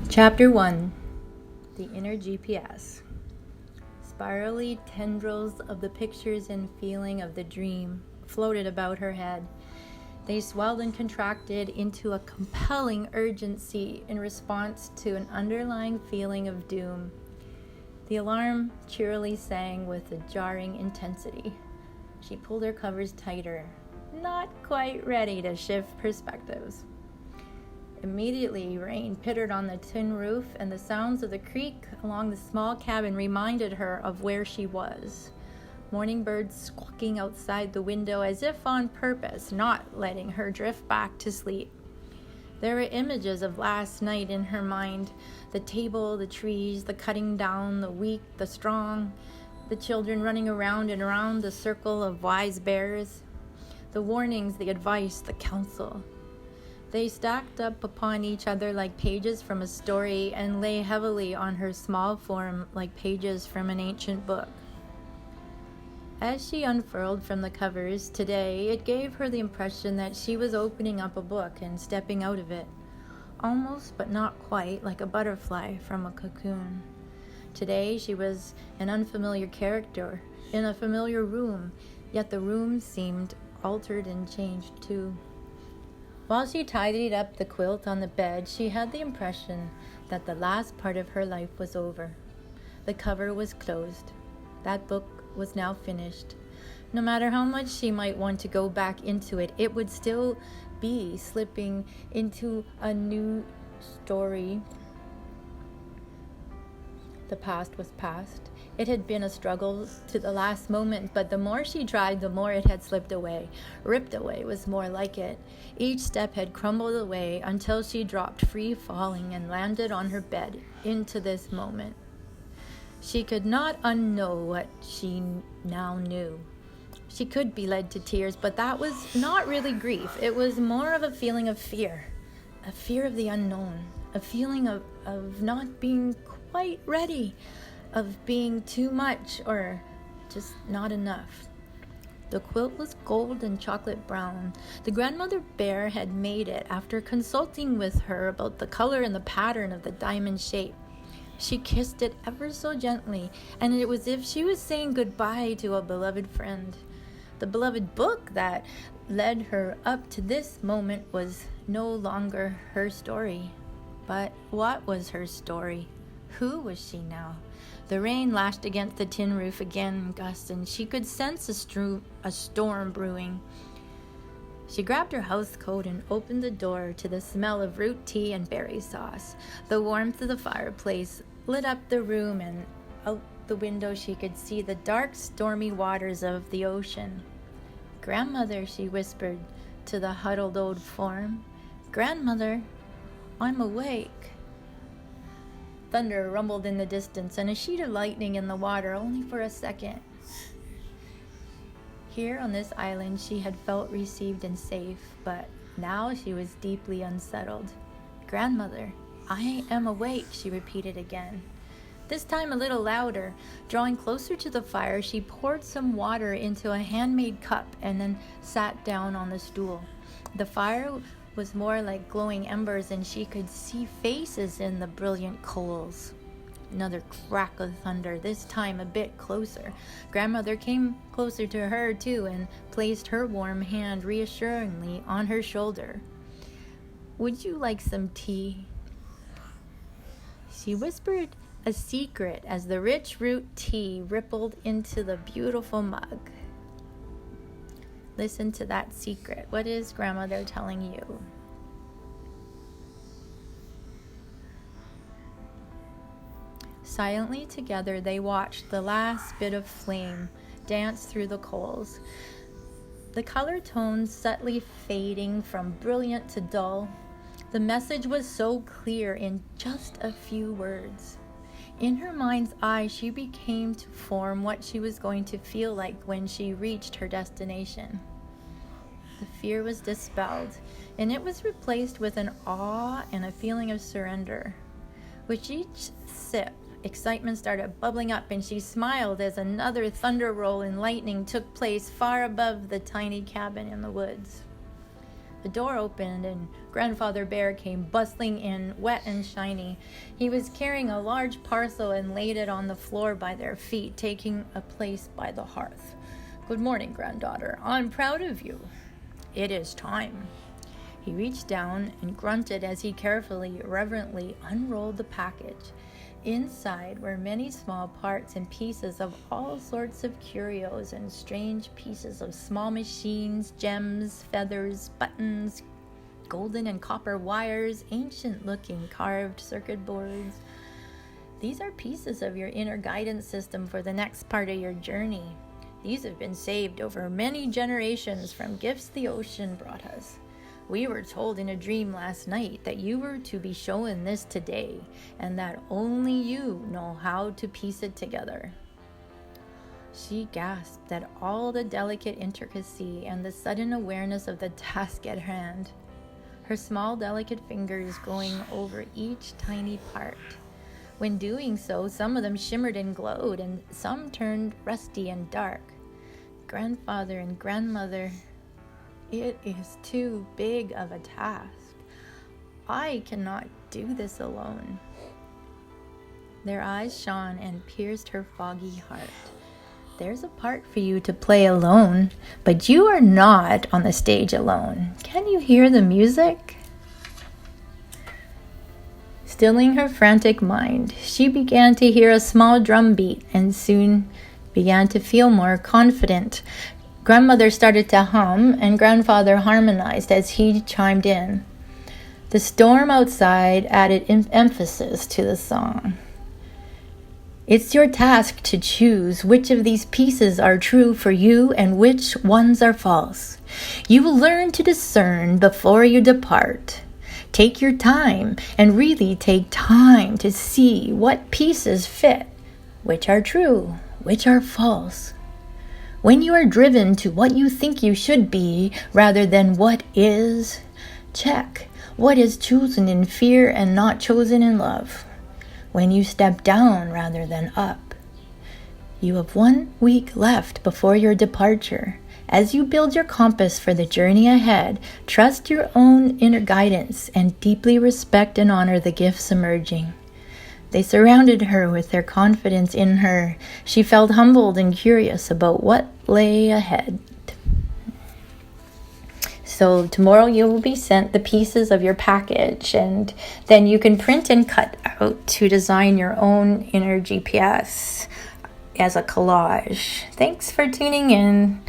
Chapter 1. The Inner GPS. Spirally tendrils of the pictures and feeling of the dream floated about her head. They swelled and contracted into a compelling urgency in response to an underlying feeling of doom. The alarm cheerily sang with a jarring intensity. She pulled her covers tighter, not quite ready to shift perspectives. Immediately, rain pittered on the tin roof, and the sounds of the creek along the small cabin reminded her of where she was. Morning birds squawking outside the window as if on purpose, not letting her drift back to sleep. There were images of last night in her mind: the table, the trees, the cutting down, the weak, the strong, the children running around and around the circle of wise bears, the warnings, the advice, the counsel. They stacked up upon each other like pages from a story and lay heavily on her small form like pages from an ancient book. As she unfurled from the covers today, it gave her the impression that she was opening up a book and stepping out of it, almost but not quite like a butterfly from a cocoon. Today she was an unfamiliar character in a familiar room, yet the room seemed altered and changed too. While she tidied up the quilt on the bed, she had the impression that the last part of her life was over. The cover was closed. That book was now finished. No matter how much she might want to go back into it, it would still be slipping into a new story. The past was past. It had been a struggle to the last moment, but the more she tried, the more it had slipped away. Ripped away was more like it. Each step had crumbled away until she dropped free falling and landed on her bed into this moment. She could not unknow what she now knew. She could be led to tears, but that was not really grief. It was more of a feeling of fear. A fear of the unknown. A feeling of not being quite ready. Of being too much or just not enough. The quilt was gold and chocolate brown. The grandmother bear had made it after consulting with her about the color and the pattern of the diamond shape. She kissed it ever so gently, and it was as if she was saying goodbye to a beloved friend. The beloved book that led her up to this moment was no longer her story. But what was her story? Who was she now? The rain lashed against the tin roof again in gusts, and she could sense a storm brewing. She grabbed her housecoat and opened the door to the smell of root tea and berry sauce. The warmth of the fireplace lit up the room, and out the window she could see the dark, stormy waters of the ocean. "Grandmother," she whispered to the huddled old form. "Grandmother, I'm awake." Thunder rumbled in the distance, and a sheet of lightning in the water, only for a second. Here on this island she had felt received and safe, but now she was deeply unsettled. "Grandmother, I am awake," she repeated again. This time a little louder. Drawing closer to the fire, she poured some water into a handmade cup and then sat down on the stool. The fire was more like glowing embers, and she could see faces in the brilliant coals. Another crack of thunder, this time a bit closer. Grandmother came closer to her too and placed her warm hand reassuringly on her shoulder. "Would you like some tea?" She whispered a secret as the rich root tea rippled into the beautiful mug. Listen to that secret. What is grandmother telling you? Silently together they watched the last bit of flame dance through the coals. The color tones subtly fading from brilliant to dull. The message was so clear in just a few words. In her mind's eye, she became to form what she was going to feel like when she reached her destination. The fear was dispelled, and it was replaced with an awe and a feeling of surrender. With each sip, excitement started bubbling up, and she smiled as another thunder roll and lightning took place far above the tiny cabin in the woods. The door opened and Grandfather Bear came bustling in, wet and shiny. He was carrying a large parcel and laid it on the floor by their feet, taking a place by the hearth. "Good morning, granddaughter. I'm proud of you. It is time." He reached down and grunted as he carefully, reverently unrolled the package. Inside were many small parts and pieces of all sorts of curios and strange pieces of small machines, gems, feathers, buttons, golden and copper wires, ancient-looking carved circuit boards. These are pieces of your inner guidance system for the next part of your journey. These have been saved over many generations from gifts the ocean brought us. We were told in a dream last night that you were to be shown this today, and that only you know how to piece it together. She gasped at all the delicate intricacy and the sudden awareness of the task at hand, her small delicate fingers going over each tiny part. When doing so, some of them shimmered and glowed, and some turned rusty and dark. Grandfather and grandmother, it is too big of a task. I cannot do this alone. Their eyes shone and pierced her foggy heart. There's a part for you to play alone, but you are not on the stage alone. Can you hear the music? Stilling her frantic mind, she began to hear a small drum beat and soon began to feel more confident. Grandmother started to hum and Grandfather harmonized as he chimed in. The storm outside added emphasis to the song. It's your task to choose which of these pieces are true for you and which ones are false. You will learn to discern before you depart. Take your time and really take time to see what pieces fit, which are true, which are false. When you are driven to what you think you should be rather than what is, check what is chosen in fear and not chosen in love. When you step down rather than up. You have 1 week left before your departure. As you build your compass for the journey ahead, trust your own inner guidance and deeply respect and honor the gifts emerging. They surrounded her with their confidence in her. She felt humbled and curious about what lay ahead. So tomorrow you will be sent the pieces of your package, and then you can print and cut out to design your own inner GPS as a collage. Thanks for tuning in.